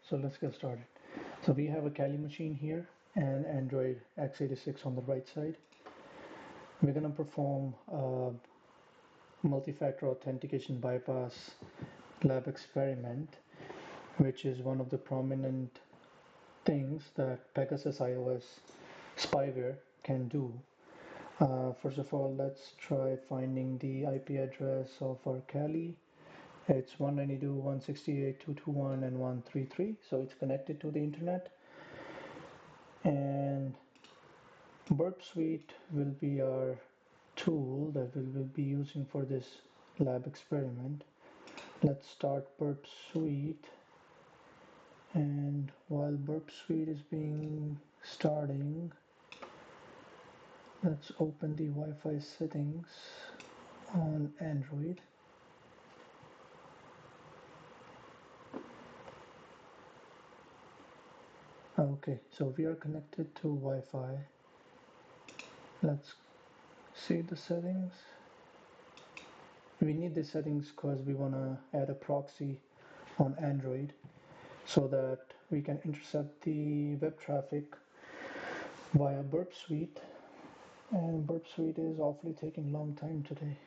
so let's get started. So we have a Kali machine here and Android x86 on the right side. We're going to perform a multi-factor authentication bypass lab experiment, which is one of the prominent things that Pegasus iOS spyware can do. First of all, let's try finding the IP address of our Kali. It's 192.168.221 and 133, so it's connected to the internet. And Burp Suite will be our tool that we will be using for this lab experiment. Let's start Burp Suite, and while Burp Suite is starting, let's open the Wi-Fi settings on Android. Okay, so we are connected to Wi-Fi. Let's see the settings. We need the settings because we want to add a proxy on Android so that we can intercept the web traffic via Burp Suite. And Burp Suite is awfully taking a long time today.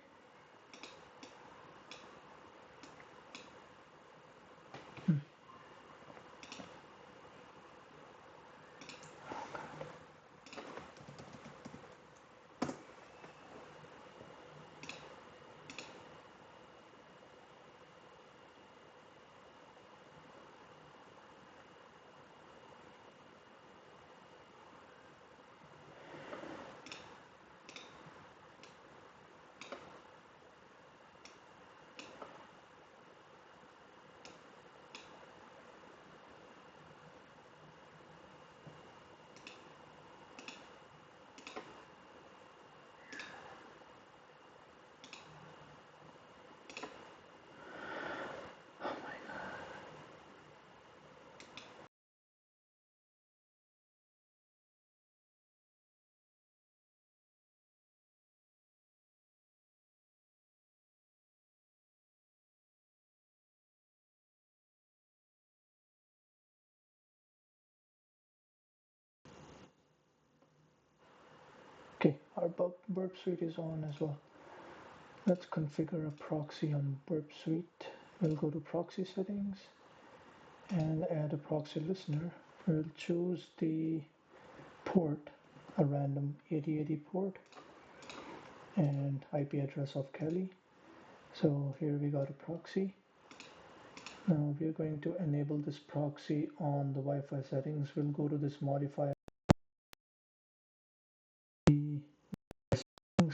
Okay, our Burp Suite is on as well. Let's configure a proxy on Burp Suite. We'll go to proxy settings and add a proxy listener. We'll choose the port, a random 8080 port, and IP address of Kali. So here we got a proxy. Now we're going to enable this proxy on the Wi-Fi settings. We'll go to this modifier,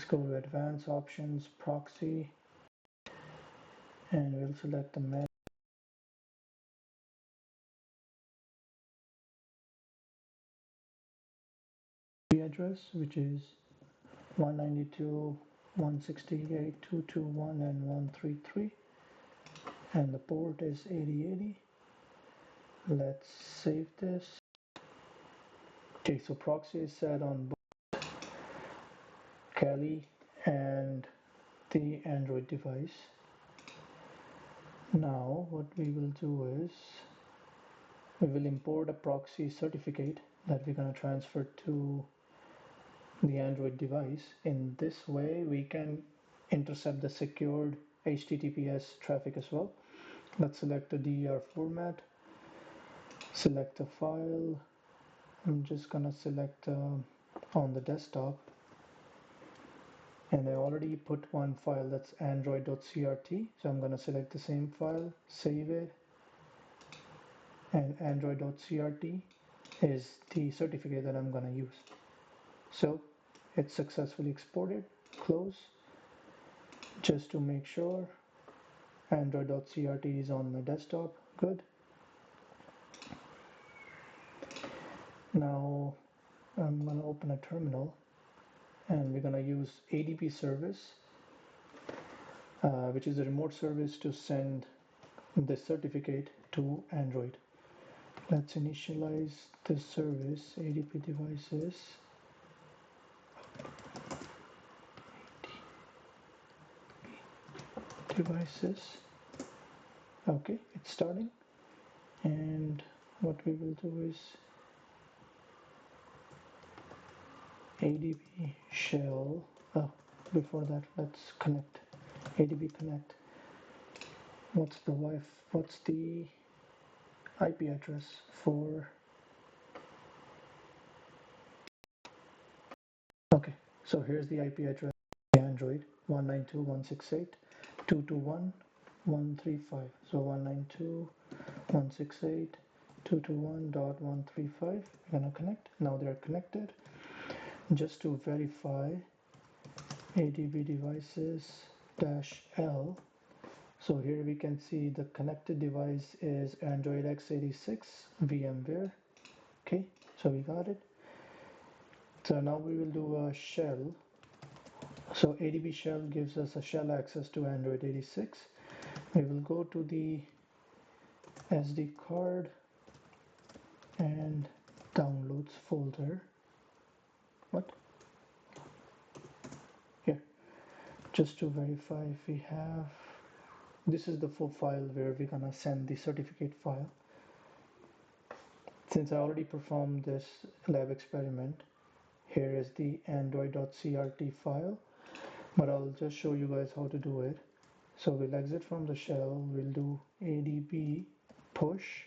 go to advanced options, proxy, and we'll select the management address, which is 192.168.221 and 133, and the port is 8080. Let's save this. Okay, so proxy is set on both Kali and the Android device. Now what we will do is we will import a proxy certificate that we're going to transfer to the Android device. In this way we can intercept the secured HTTPS traffic as well. Let's select the DER format, select a file. I'm just gonna select on the desktop, and I already put one file, that's android.crt, so I'm gonna select the same file, save it, and android.crt is the certificate that I'm gonna use. So it's successfully exported. Close. Just to make sure, android.crt is on my desktop. Good. Now I'm going to open a terminal, and we're going to use ADP service, which is a remote service to send this certificate to Android. Let's initialize this service, ADP devices. Okay, it's starting, and what we will do is ADB shell. Oh, before that, let's connect. ADB connect. What's the IP address for? Okay, so here's the IP address. Android 192.168.221.135. So 192.168.221.135. We're gonna connect. Now they're connected. Just to verify, ADB devices -L. So here we can see the connected device is Android x86 VMware. Okay, so we got it. So now we will do a shell. So ADB shell gives us a shell access to Android 86. We will go to the SD card and downloads folder. What? Here, just to verify if we have. This is the full file where we're gonna send the certificate file. Since I already performed this lab experiment, here is the android.crt file, but I'll just show you guys how to do it. So we'll exit from the shell, we'll do ADB push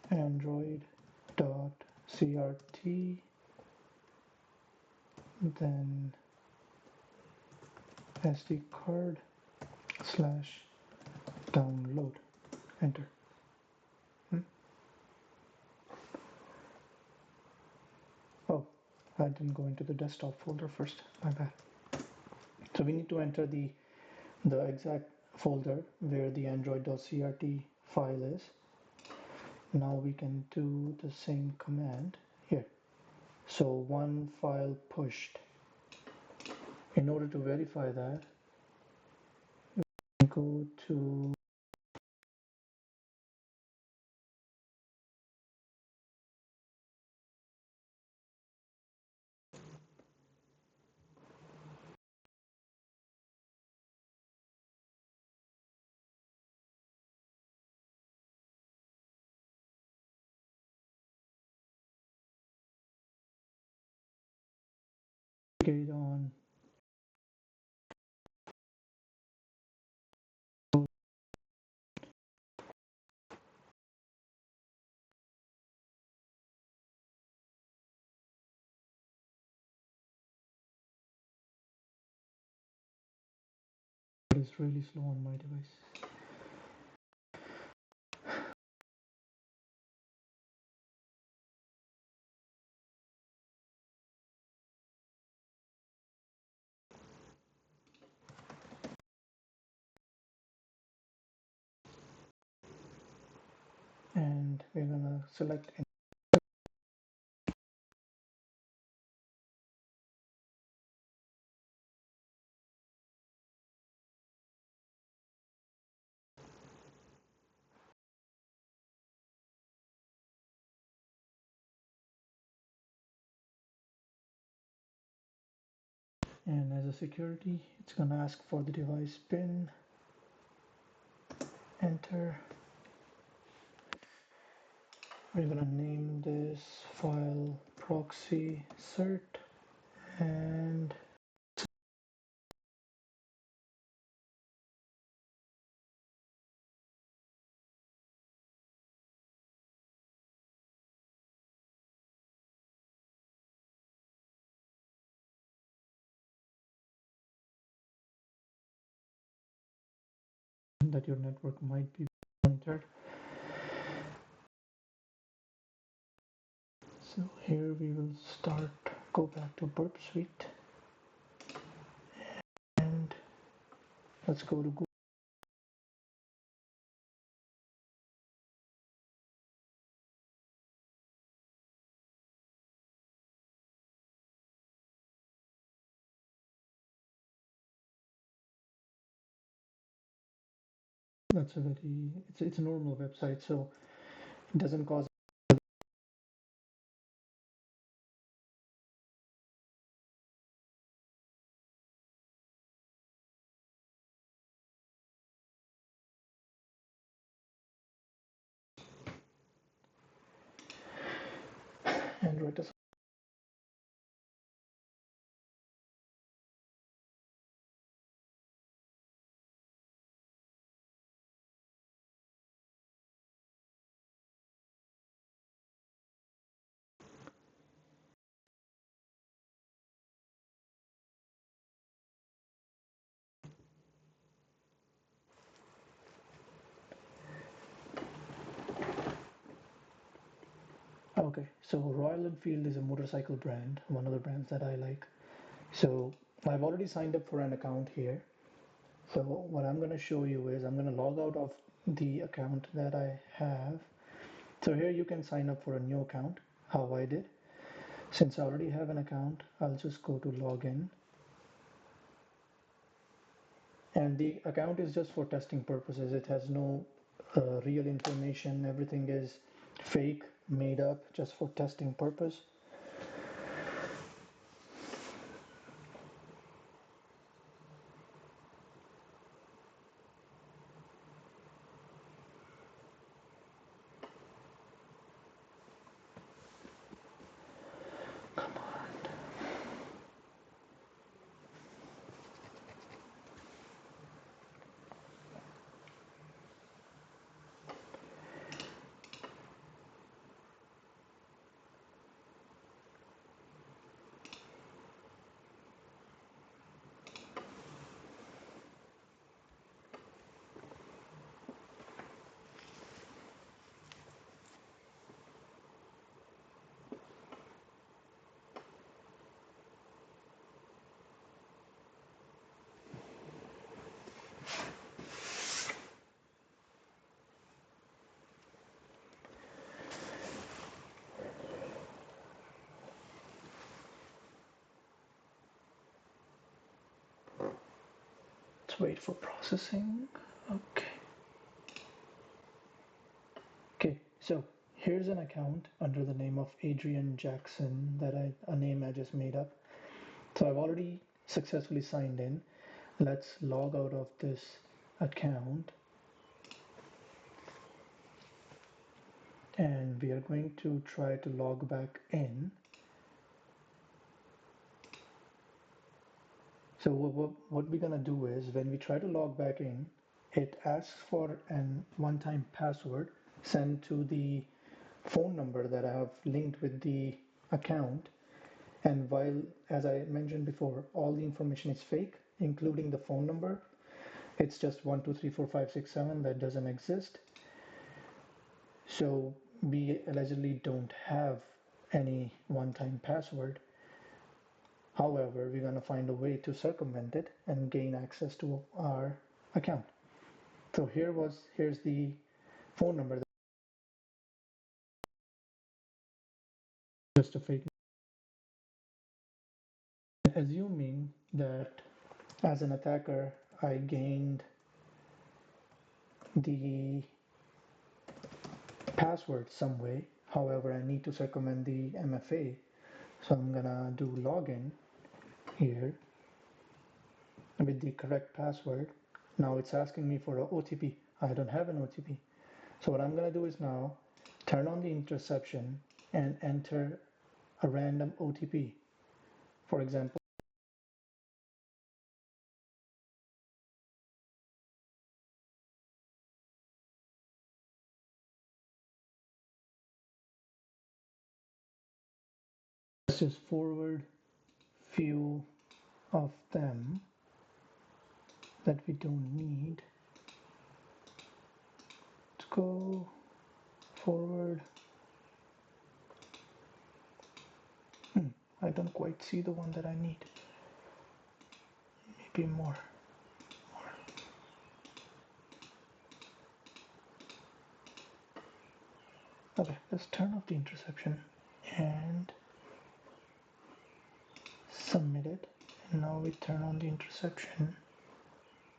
android.crt, then SD card /download, enter. Oh, I didn't go into the desktop folder first, my bad. So we need to enter the exact folder where the android.crt file is. Now we can do the same command here. So one file pushed. In order to verify that, go to get on it is really slow on my device. And we're gonna select and as a security, it's gonna ask for the device pin, enter. We're gonna name this file proxy cert and that your network might be monitored. So here we will go back to Burp Suite and let's go to Google. That's it's a normal website, so it doesn't cause generate a Okay, so Royal Enfield is a motorcycle brand, one of the brands that I like. So I've already signed up for an account here. So what I'm going to show you is I'm going to log out of the account that I have. So here you can sign up for a new account, how I did. Since I already have an account, I'll just go to login. And the account is just for testing purposes. It has no real information. Everything is fake, made up, just for testing purpose. Let's wait for processing. Okay. Okay, so here's an account under the name of Adrian Jackson a name I just made up. So I've already successfully signed in. Let's log out of this account. And we are going to try to log back in. So what we're gonna do is when we try to log back in, it asks for an one-time password sent to the phone number that I have linked with the account. And while, as I mentioned before, all the information is fake, including the phone number, it's just 1234567 that doesn't exist. So we allegedly don't have any one-time password. However, we're going to find a way to circumvent it and gain access to our account. So here's the phone number. Just a fake. Assuming that as an attacker, I gained the password some way. However, I need to circumvent the MFA. So I'm gonna do login here with the correct password. Now it's asking me for an OTP. I don't have an OTP. So what I'm gonna do is now turn on the interception and enter a random OTP. For example, let's just forward few of them that we don't need. Let's go forward. I don't quite see the one that I need. Maybe more. Okay, let's turn off the interception and submit it. And now we turn on the interception.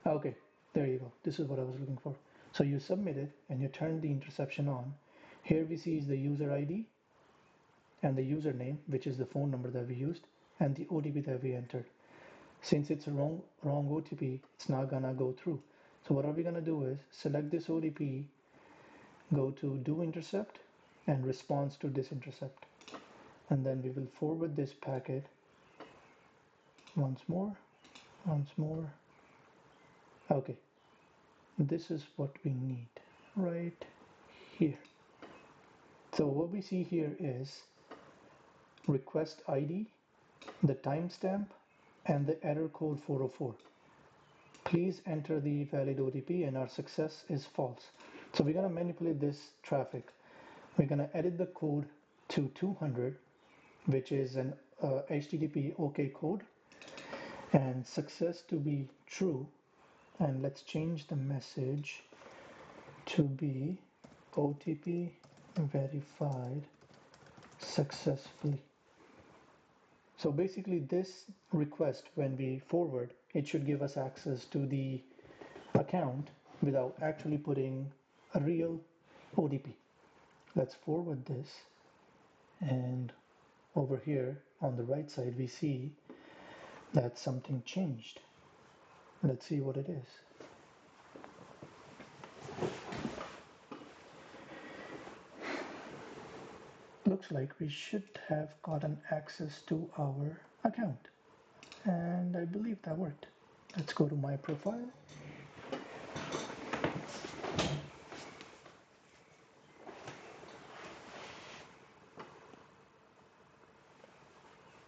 Okay, there you go. This is what I was looking for. So you submit it and you turn the interception on. Here we see is the user ID and the username, which is the phone number that we used, and the OTP that we entered. Since it's a wrong OTP, it's not gonna go through. So what are we gonna do is select this OTP, go to do intercept and response to this intercept. and then we will forward this packet once more. Okay, this is what we need right here. So what we see here is request ID, the timestamp, and the error code 404. Please enter the valid OTP and our success is false. So we're going to manipulate this traffic. We're going to edit the code to 200, which is an HTTP OK code, and success to be true. And let's change the message to be OTP verified successfully. So basically this request, when we forward, it should give us access to the account without actually putting a real OTP. Let's forward this, and over here on the right side we see that something changed. Let's see what it is. Looks like we should have gotten access to our account, and I believe that worked. Let's go to my profile.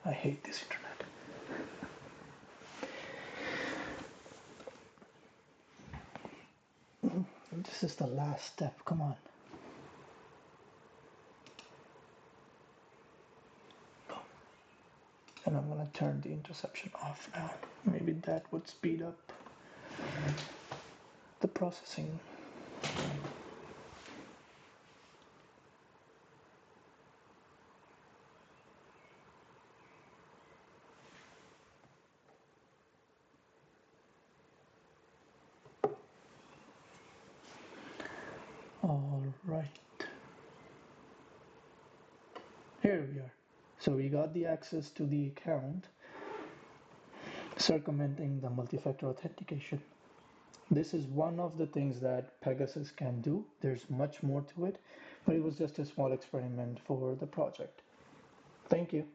I hate this internet. This is the last step, come on. And I'm gonna turn the interception off now. Maybe that would speed up the processing. All right. Here we are. So we got the access to the account, circumventing the multi-factor authentication. This is one of the things that Pegasus can do. There's much more to it, but it was just a small experiment for the project. Thank you.